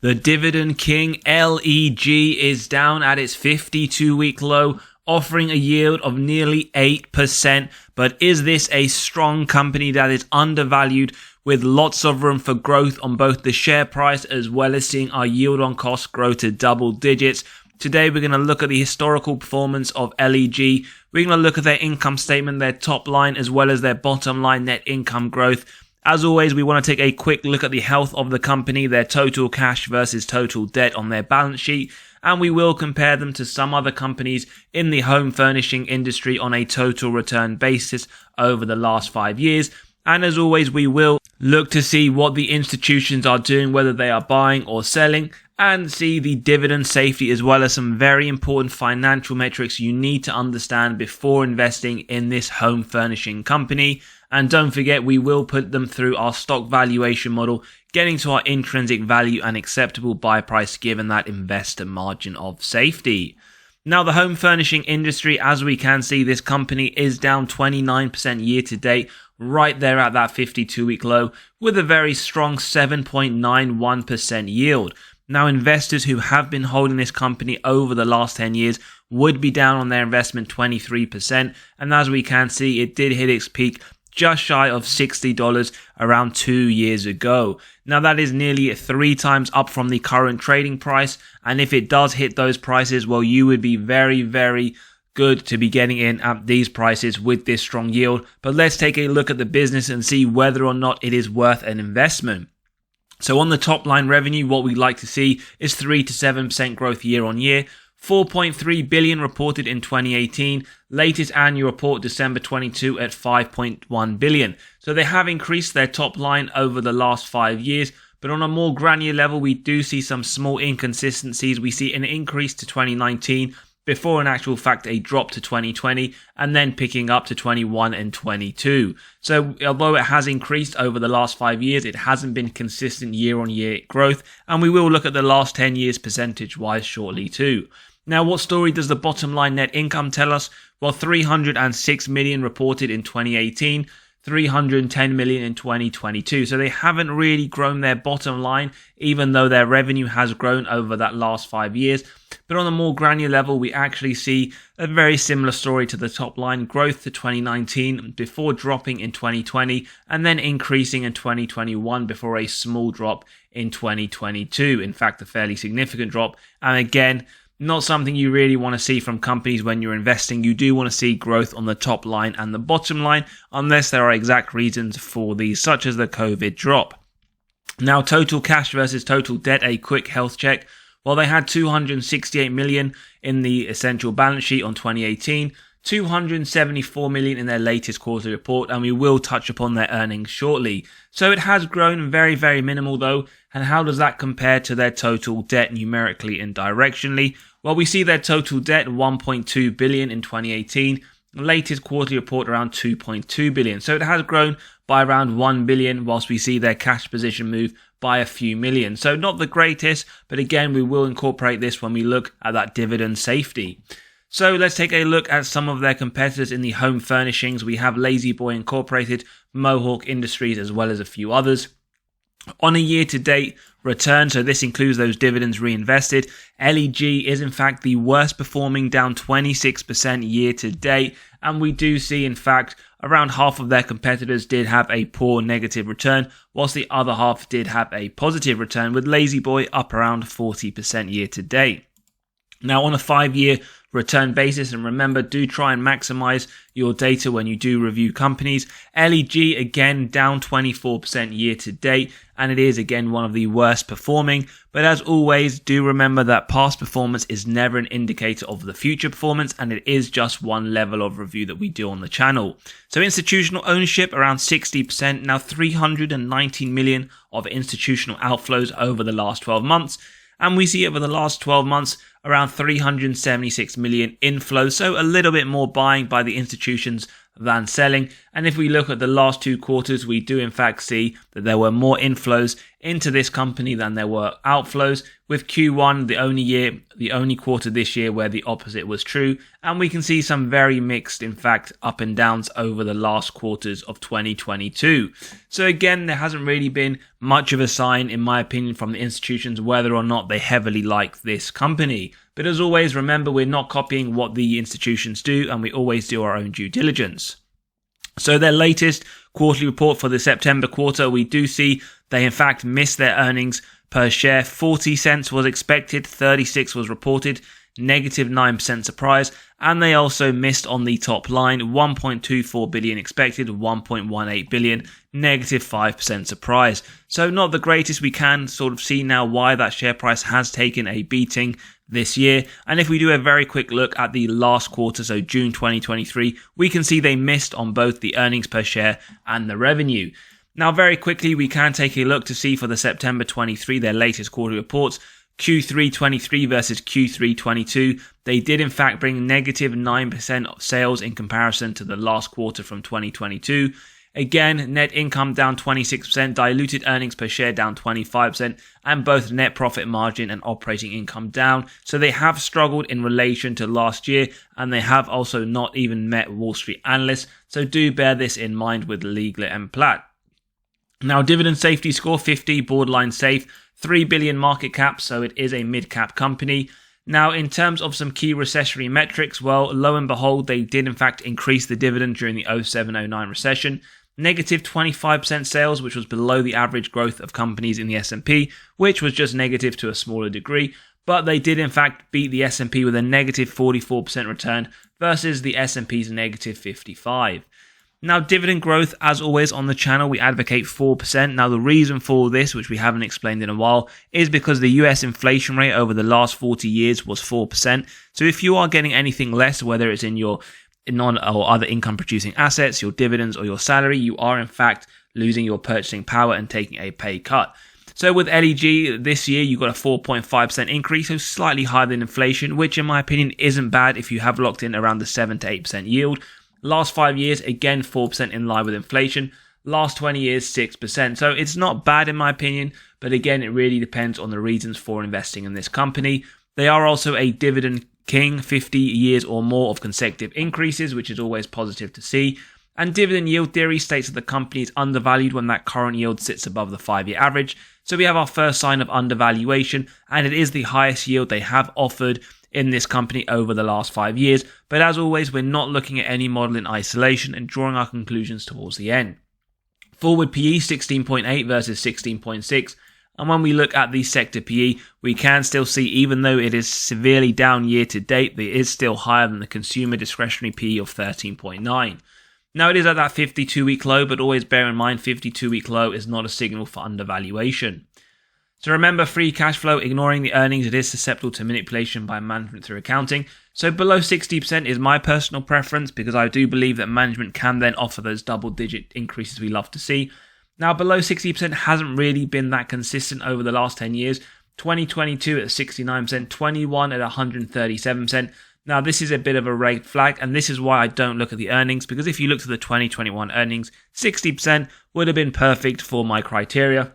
The dividend king LEG is down at its 52-week low, offering a yield of nearly 8%. But is this a strong company that is undervalued with lots of room for growth on both the share price as well as seeing our yield on cost grow to double digits? Today we're going to look at the historical performance of LEG. We're going to look at their income statement, their top line as well as their bottom line net income growth. As always, we want to take a quick look at the health of the company, their total cash versus total debt on their balance sheet, and we will compare them to some other companies in the home furnishing industry on a total return basis over the last 5 years. And as always, we will look to see what the institutions are doing, whether they are buying or selling, and see the dividend safety as well as some very important financial metrics you need to understand before investing in this home furnishing company. And don't forget, we will put them through our stock valuation model, getting to our intrinsic value and acceptable buy price given that investor margin of safety. Now, the home furnishing industry, as we can see, this company is down 29% year to date, right there at that 52-week low, with a very strong 7.91% yield. Now, investors who have been holding this company over the last 10 years would be down on their investment 23%. And as we can see, it did hit its peak just shy of $60 around 2 years ago. Now that is nearly 3 times up from the current trading price. And if it does hit those prices, well, you would be very, very good to be getting in at these prices with this strong yield. But let's take a look at the business and see whether or not it is worth an investment. So on the top line revenue, what we'd like to see is 3 to 7% growth year on year. 4.3 billion reported in 2018, latest annual report December 22 at 5.1 billion. So they have increased their top line over the last 5 years, but on a more granular level, we do see some small inconsistencies. We see an increase to 2019, before in actual fact a drop to 2020, and then picking up to 21 and 22. So although it has increased over the last 5 years, it hasn't been consistent year on year growth, and we will look at the last 10 years percentage wise shortly too. Now, what story does the bottom line net income tell us? Well, 306 million reported in 2018, 310 million in 2022. So they haven't really grown their bottom line, even though their revenue has grown over that last 5 years. But on a more granular level, we actually see a very similar story to the top line growth to 2019 before dropping in 2020 and then increasing in 2021 before a small drop in 2022. In fact, a fairly significant drop. And again, not something you really want to see from companies when you're investing. You do want to see growth on the top line and the bottom line, unless there are exact reasons for these, such as the COVID drop. Now, total cash versus total debt, a quick health check. Well, they had 268 million in the essential balance sheet on 2018, 274 million in their latest quarterly report, and we will touch upon their earnings shortly. So it has grown very, very minimal though. And how does that compare to their total debt numerically and directionally? Well, we see their total debt 1.2 billion in 2018, latest quarterly report around 2.2 billion. So it has grown by around 1 billion, whilst we see their cash position move by a few million. So not the greatest, but again, we will incorporate this when we look at that dividend safety. So let's take a look at some of their competitors in the home furnishings. We have La-Z-Boy Incorporated, Mohawk Industries, as well as a few others. On a year-to-date return, so this includes those dividends reinvested, LEG is in fact the worst performing, down 26% year-to-date, and we do see in fact around half of their competitors did have a poor negative return, whilst the other half did have a positive return, with La-Z-Boy up around 40% year-to-date. Now, on a 5-year return basis, and remember, do try and maximize your data when you do review companies. LEG again down 24% year to date, and it is again one of the worst performing. But as always, do remember that past performance is never an indicator of the future performance, and it is just one level of review that we do on the channel. So institutional ownership around 60%, now 319 million of institutional outflows over the last 12 months. And we see over the last 12 months around 376 million inflows, so a little bit more buying by the institutions than selling. And if we look at the last 2 quarters, we do in fact see that there were more inflows into this company than there were outflows, with Q1 the only quarter this year where the opposite was true. And we can see some very mixed, in fact, up and downs over the last quarters of 2022. So again, there hasn't really been much of a sign, in my opinion, from the institutions whether or not they heavily like this company. But as always, remember, we're not copying what the institutions do, and we always do our own due diligence. So their latest quarterly report for the September quarter, we do see they in fact missed their earnings per share. 40 cents was expected, 36 was reported, negative 9% surprise. And they also missed on the top line, 1.24 billion expected, 1.18 billion, negative 5% surprise. So not the greatest. We can sort of see now why that share price has taken a beating this year. And if we do a very quick look at the last quarter, so June 2023, we can see they missed on both the earnings per share and the revenue. Now, very quickly, we can take a look to see for the September 23, their latest quarterly reports, Q3 23 versus Q3 22. They did in fact bring negative 9% of sales in comparison to the last quarter from 2022. Again, net income down 26%, diluted earnings per share down 25%, and both net profit margin and operating income down. So they have struggled in relation to last year, and they have also not even met Wall Street analysts. So do bear this in mind with Leggett Platt. Now, dividend safety score 50, borderline safe, 3 billion market cap, so it is a mid-cap company. Now, in terms of some key recessionary metrics, well, lo and behold, they did in fact increase the dividend during the 07-09 recession. Negative 25% sales, which was below the average growth of companies in the S&P, which was just negative to a smaller degree. But they did in fact beat the S&P with a negative 44% return versus the S&P's negative 55%. Now, dividend growth, as always on the channel, we advocate 4%. Now, the reason for this, which we haven't explained in a while, is because the US inflation rate over the last 40 years was 4%. So if you are getting anything less, whether it's in your non or other income producing assets, your dividends or your salary, you are in fact losing your purchasing power and taking a pay cut. So with LEG this year, you got a 4.5% increase, so slightly higher than inflation, which in my opinion isn't bad if you have locked in around the 7 to 8% yield. Last 5 years, again, 4% in line with inflation. Last 20 years, 6%. So it's not bad in my opinion, but again, it really depends on the reasons for investing in this company. They are also a dividend king, 50 years or more of consecutive increases, which is always positive to see. And dividend yield theory states that the company is undervalued when that current yield sits above the 5-year average. So we have our first sign of undervaluation, and it is the highest yield they have offered in this company over the last 5 years. But as always, we're not looking at any model in isolation and drawing our conclusions towards the end. Forward PE 16.8 versus 16.6. And when we look at the sector PE, we can still see, even though it is severely down year to date, it is still higher than the consumer discretionary PE of 13.9. Now, it is at that 52-week low, but always bear in mind 52-week low is not a signal for undervaluation. So remember, free cash flow, ignoring the earnings, it is susceptible to manipulation by management through accounting. So below 60% is my personal preference, because I do believe that management can then offer those double-digit increases we love to see. Now, below 60% hasn't really been that consistent over the last 10 years. 2022 at 69%, 21 at 137%. Now, this is a bit of a red flag, and this is why I don't look at the earnings, because if you look to the 2021 earnings, 60% would have been perfect for my criteria.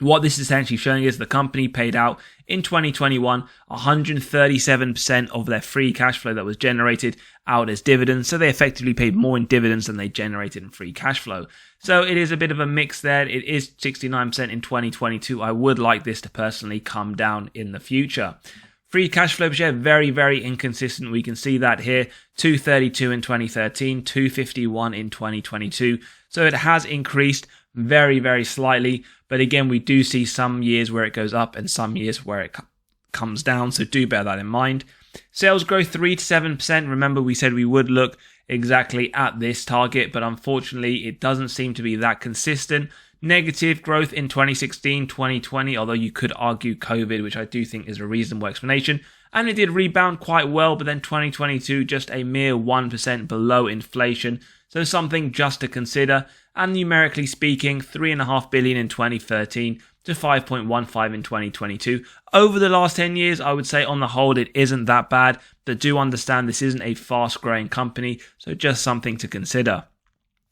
What this is essentially showing is the company paid out in 2021 137% of their free cash flow that was generated out as dividends. So they effectively paid more in dividends than they generated in free cash flow. So it is a bit of a mix there. It is 69% in 2022. I would like this to personally come down in the future. Free cash flow per share, very, very inconsistent. We can see that here, 232 in 2013, 251 in 2022. So it has increased very, very slightly. But again, we do see some years where it goes up and some years where it comes down. So do bear that in mind. Sales growth 3 to 7%. Remember, we said we would look exactly at this target, but unfortunately, it doesn't seem to be that consistent. Negative growth in 2016, 2020, although you could argue COVID, which I do think is a reasonable explanation. And it did rebound quite well, but then 2022, just a mere 1% below inflation. So something just to consider. And numerically speaking, $3.5 billion in 2013 to to 5.15 in 2022. Over the last 10 years, I would say on the whole, it isn't that bad, but do understand this isn't a fast-growing company, so just something to consider.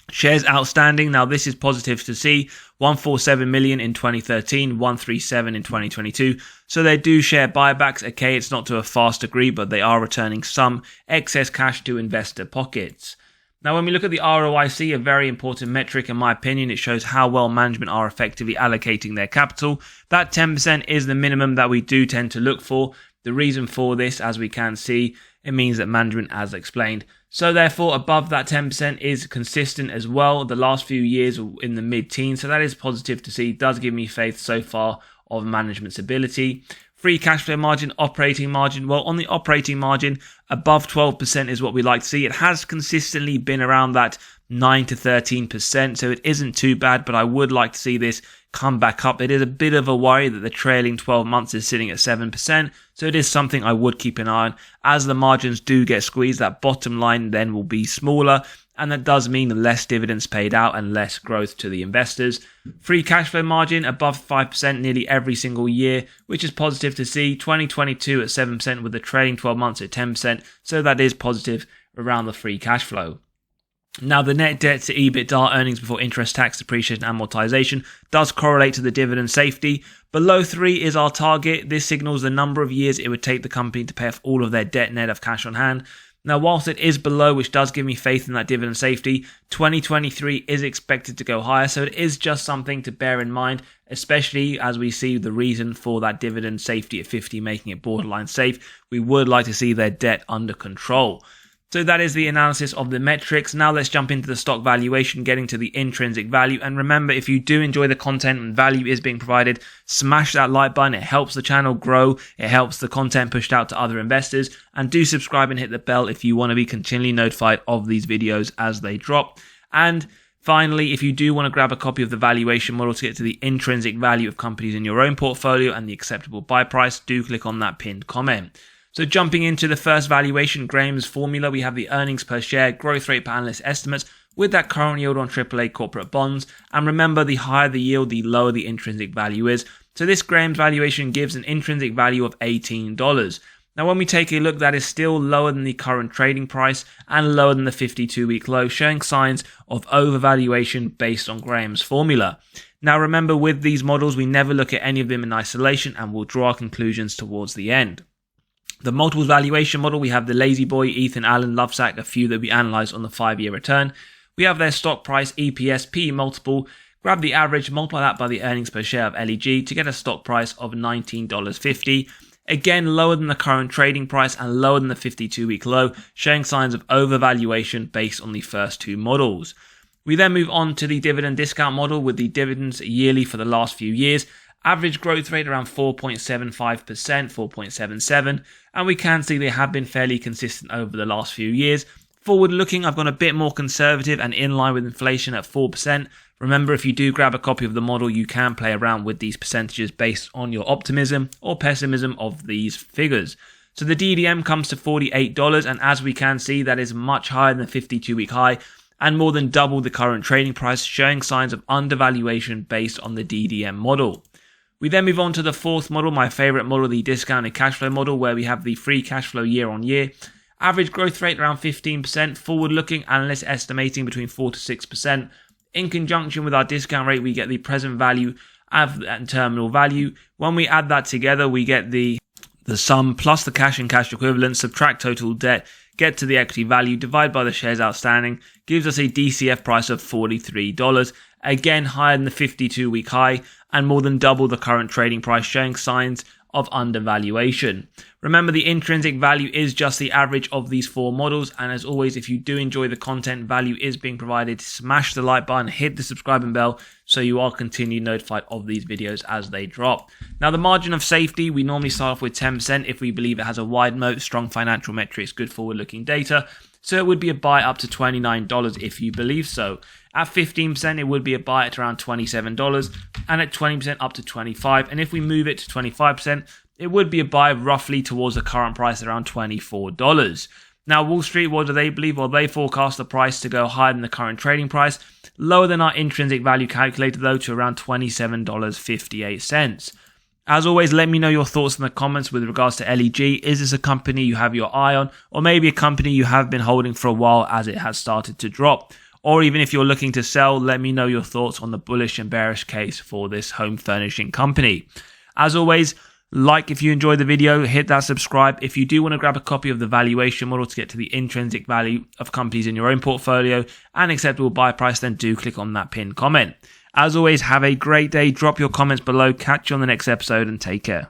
Shares outstanding, now this is positive to see, 147 million in 2013, 137 in 2022. So they do share buybacks. Okay, it's not to a fast degree, but they are returning some excess cash to investor pockets. Now, when we look at the ROIC, a very important metric in my opinion, it shows how well management are effectively allocating their capital. That 10% is the minimum that we do tend to look for. The reason for this, as we can see, it means that management, as explained. So therefore, above that 10% is consistent as well. The last few years in the mid-teens, so that is positive to see. It does give me faith so far of management's ability. Free cash flow margin, operating margin. Well, on the operating margin, above 12% is what we like to see. It has consistently been around that 9 to 13%, so it isn't too bad, but I would like to see this come back up. It is a bit of a worry that the trailing 12 months is sitting at 7%, so it is something I would keep an eye on. As the margins do get squeezed, that bottom line then will be smaller, and that does mean less dividends paid out and less growth to the investors. Free cash flow margin above 5% nearly every single year, which is positive to see. 2022 at 7% with the trailing 12 months at 10%, so that is positive around the free cash flow. Now, the net debt to EBITDA, earnings before interest, tax, depreciation, and amortization, does correlate to the dividend safety. Below 3 is our target. This signals the number of years it would take the company to pay off all of their debt net of cash on hand. Now, whilst it is below, which does give me faith in that dividend safety, 2023 is expected to go higher, so it is just something to bear in mind, especially as we see the reason for that dividend safety at 50 making it borderline safe. We would like to see their debt under control. So that is the analysis of the metrics. Now let's jump into the stock valuation, getting to the intrinsic value. And remember, if you do enjoy the content and value is being provided, smash that like button. It helps the channel grow. It helps the content pushed out to other investors. And do subscribe and hit the bell if you want to be continually notified of these videos as they drop. And finally, if you do want to grab a copy of the valuation model to get to the intrinsic value of companies in your own portfolio and the acceptable buy price, do click on that pinned comment. So jumping into the first valuation, Graham's formula, we have the earnings per share, growth rate per analyst estimates with that current yield on AAA corporate bonds. And remember, the higher the yield, the lower the intrinsic value is. So this Graham's valuation gives an intrinsic value of $18. Now, when we take a look, that is still lower than the current trading price and lower than the 52-week low, showing signs of overvaluation based on Graham's formula. Now, remember, with these models, we never look at any of them in isolation and we'll draw our conclusions towards the end. The multiples valuation model, we have the Lazy Boy, Ethan Allen, Lovesack, a few that we analyze on the 5-year return. We have their stock price, EPS, P multiple. Grab the average, multiply that by the earnings per share of LEG to get a stock price of $19.50. Again, lower than the current trading price and lower than the 52-week low, showing signs of overvaluation based on the first two models. We then move on to the dividend discount model with the dividends yearly for the last few years. Average growth rate around 4.75%, 4.77, and we can see they have been fairly consistent over the last few years. Forward looking, I've gone a bit more conservative and in line with inflation at 4%. Remember, if you do grab a copy of the model, you can play around with these percentages based on your optimism or pessimism of these figures. So the DDM comes to $48, and as we can see, that is much higher than the 52-week high and more than double the current trading price, showing signs of undervaluation based on the DDM model. We then move on to the fourth model, my favorite model, the discounted cash flow model, where we have the free cash flow year on year. Average growth rate around 15%, forward looking, analysts estimating between 4 to 6%. In conjunction with our discount rate, we get the present value and terminal value. When we add that together, we get the sum plus the cash and cash equivalents, subtract total debt, get to the equity value, divide by the shares outstanding, gives us a DCF price of $43. Again, higher than the 52-week high and more than double the current trading price, showing signs of undervaluation. Remember, the intrinsic value is just the average of these four models, and as always, if you do enjoy the content, value is being provided, smash the like button, hit the subscribe bell so you are continually notified of these videos as they drop. Now, the margin of safety, we normally start off with 10% if we believe it has a wide moat, strong financial metrics, good forward-looking data. So it would be a buy up to $29 if you believe so. At 15%, it would be a buy at around $27, and at 20% up to $25. And if we move it to 25%, it would be a buy roughly towards the current price around $24. Now, Wall Street, what do they believe? Well, they forecast the price to go higher than the current trading price, lower than our intrinsic value calculator, though, to around $27.58. As always, let me know your thoughts in the comments with regards to LEG. Is this a company you have your eye on, or maybe a company you have been holding for a while as it has started to drop? Or even if you're looking to sell, let me know your thoughts on the bullish and bearish case for this home furnishing company. As always, like if you enjoyed the video, hit that subscribe. If you do want to grab a copy of the valuation model to get to the intrinsic value of companies in your own portfolio and acceptable buy price, then do click on that pinned comment. As always, have a great day. Drop your comments below. Catch you on the next episode and take care.